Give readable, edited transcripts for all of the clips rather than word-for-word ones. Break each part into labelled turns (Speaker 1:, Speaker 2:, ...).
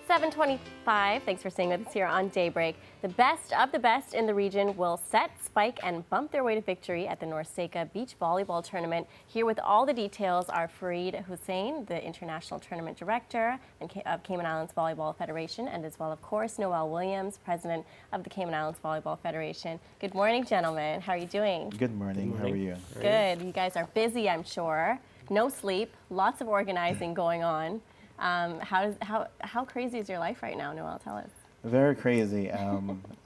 Speaker 1: It's 7:25. Thanks for staying with us here on Daybreak. The best of the best in the region will set, spike, and bump their way to victory at the NORCECA Beach Volleyball Tournament. Here with all the details are Fareed Hussein, the International Tournament Director of Cayman Islands Volleyball Federation, and as well, of course, Noel Williams, President of the Cayman Islands Volleyball Federation. Good morning, gentlemen. How are you doing?
Speaker 2: Good morning. How are you?
Speaker 1: Good. You guys are busy, I'm sure. No sleep, lots of organizing going on. How crazy is your life right now, Noel? Tell us.
Speaker 2: Very crazy.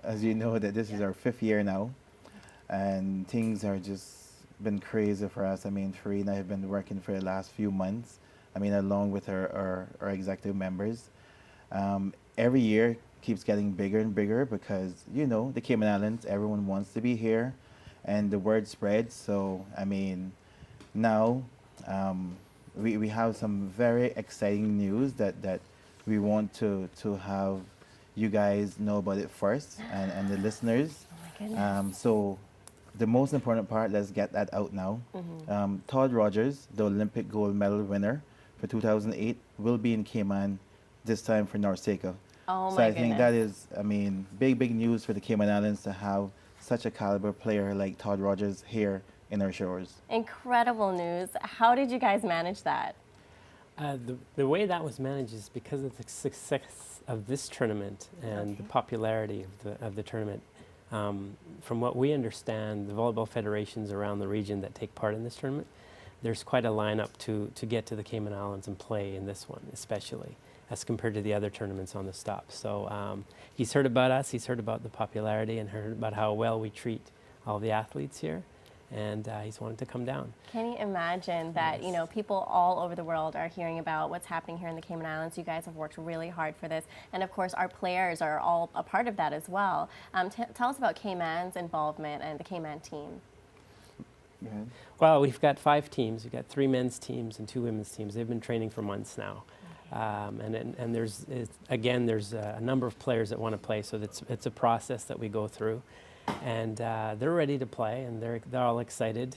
Speaker 2: As you know, that this is our 5th year now, and things are just been crazy for us. I mean, Fareed and I have been working for the last few months. I mean, along with our executive members. Every year keeps getting bigger and bigger because, you know, the Cayman Islands, everyone wants to be here, and the word spreads. So, I mean, now we have some very exciting news that we want to have you guys know about it first, and the listeners.
Speaker 1: Oh my goodness.
Speaker 2: So the most important part, let's get that out now. Todd Rogers, the Olympic gold medal winner for 2008, will be in Cayman this time for NORCECA.
Speaker 1: Oh my
Speaker 2: So I
Speaker 1: goodness.
Speaker 2: think that is, I mean, big news for the Cayman Islands to have such a caliber player like Todd Rogers here in our shores.
Speaker 1: Incredible news. How did you guys manage that?
Speaker 3: The way that was managed is because of the success of this tournament and the popularity of the tournament. From what we understand, the volleyball federations around the region that take part in this tournament, there's quite a lineup to get to the Cayman Islands and play in this one, especially as compared to the other tournaments on the stop. So he's heard about us, he's heard about the popularity, and heard about how well we treat all the athletes here. And he's wanted to come down.
Speaker 1: Can you imagine that, you know, people all over the world are hearing about what's happening here in the Cayman Islands? You guys have worked really hard for this. And of course, our players are all a part of that as well. Tell us about Cayman's involvement and the Cayman team.
Speaker 2: Go ahead.
Speaker 3: Well, we've got 5 teams. We've got 3 men's teams and 2 women's teams. They've been training for months now. And there's a number of players that want to play, so it's a process that we go through. And they're ready to play, and they're all excited.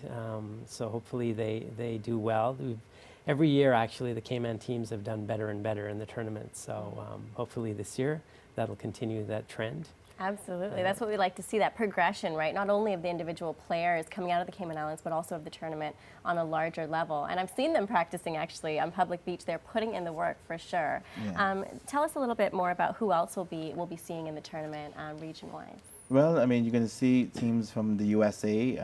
Speaker 3: So hopefully they do well. Every year, actually, the Cayman teams have done better and better in the tournament. So hopefully this year that'll continue that trend.
Speaker 1: Absolutely. That's what we like to see, that progression, right? Not only of the individual players coming out of the Cayman Islands, but also of the tournament on a larger level. And I've seen them practicing, actually, on public beach. They're putting in the work for sure.
Speaker 2: Yeah.
Speaker 1: Tell us a little bit more about who else we'll be seeing in the tournament region-wise.
Speaker 2: Well, I mean, you're going to see teams from the USA,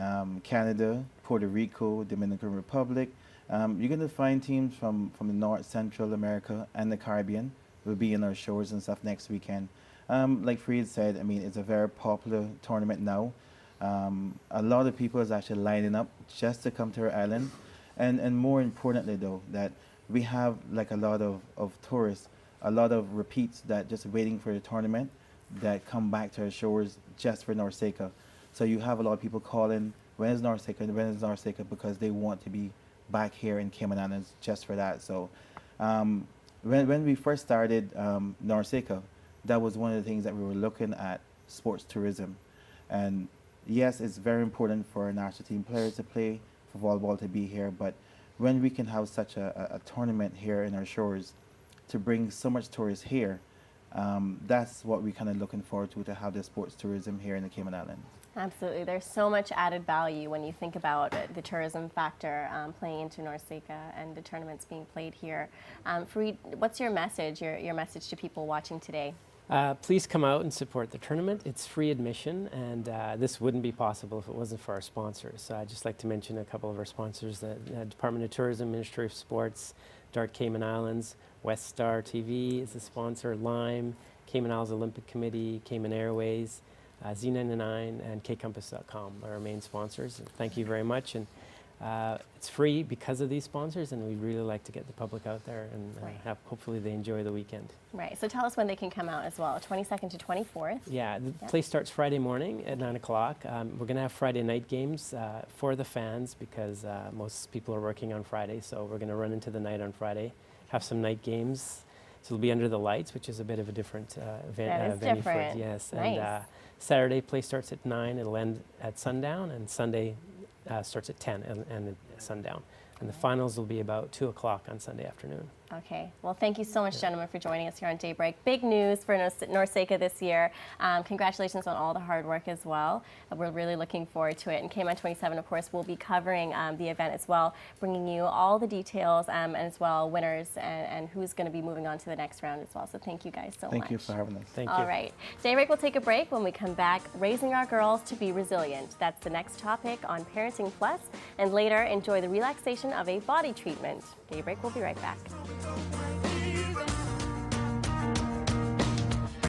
Speaker 2: Canada, Puerto Rico, Dominican Republic. You're going to find teams from the North, Central America, and the Caribbean will be in our shores and stuff next weekend. Like Fareed said, I mean, it's a very popular tournament now. A lot of people is actually lining up just to come to our island. And more importantly, though, that we have like a lot of tourists, a lot of repeats that just waiting for the tournament that come back to our shores just for NORCECA. So you have a lot of people calling, when is NORCECA, because they want to be back here in Cayman Islands just for that. So when we first started NORCECA, that was one of the things that we were looking at, sports tourism. And yes, it's very important for our national team players to play, for volleyball to be here, but when we can have such a tournament here in our shores to bring so much tourists here, that's what we're kind of looking forward to have the sports tourism here in the Cayman Islands.
Speaker 1: Absolutely. There's so much added value when you think about the tourism factor playing into NORCECA and the tournaments being played here. Fareed, what's your message, your message to people watching today?
Speaker 3: Please come out and support the tournament. It's free admission, and this wouldn't be possible if it wasn't for our sponsors. So I'd just like to mention a couple of our sponsors: the Department of Tourism, Ministry of Sports, Dart Cayman Islands, West Star TV is a sponsor, Lime, Cayman Islands Olympic Committee, Cayman Airways, Z99, and KCompass.com are our main sponsors. Thank you very much. And it's free because of these sponsors, and we'd really like to get the public out there and hopefully they enjoy the weekend.
Speaker 1: Right. So tell us when they can come out as well, 22nd to 24th.
Speaker 3: Yeah, the play starts Friday morning at 9 o'clock. We're going to have Friday night games for the fans because most people are working on Friday, so we're going to run into the night on Friday, have some night games. So it'll be under the lights, which is a bit of a different venue
Speaker 1: different.
Speaker 3: for it. Yes.
Speaker 1: Nice.
Speaker 3: And Saturday play starts at 9. It'll end at sundown, and Sunday starts at 10 and sundown. And the finals will be about 2 o'clock on Sunday afternoon.
Speaker 1: Okay. Well, thank you so much, gentlemen, for joining us here on Daybreak. Big news for NORCECA this year. Congratulations on all the hard work as well. We're really looking forward to it. And Cayman 27, of course, will be covering the event as well, bringing you all the details and as well winners and who's going to be moving on to the next round as well. So thank you guys so much.
Speaker 2: Thank you for having us.
Speaker 3: Thank you.
Speaker 1: All right. Daybreak will take a break. When we come back, raising our girls to be resilient. That's the next topic on Parenting Plus. And later, enjoy the relaxation of a body treatment. Daybreak will be right back.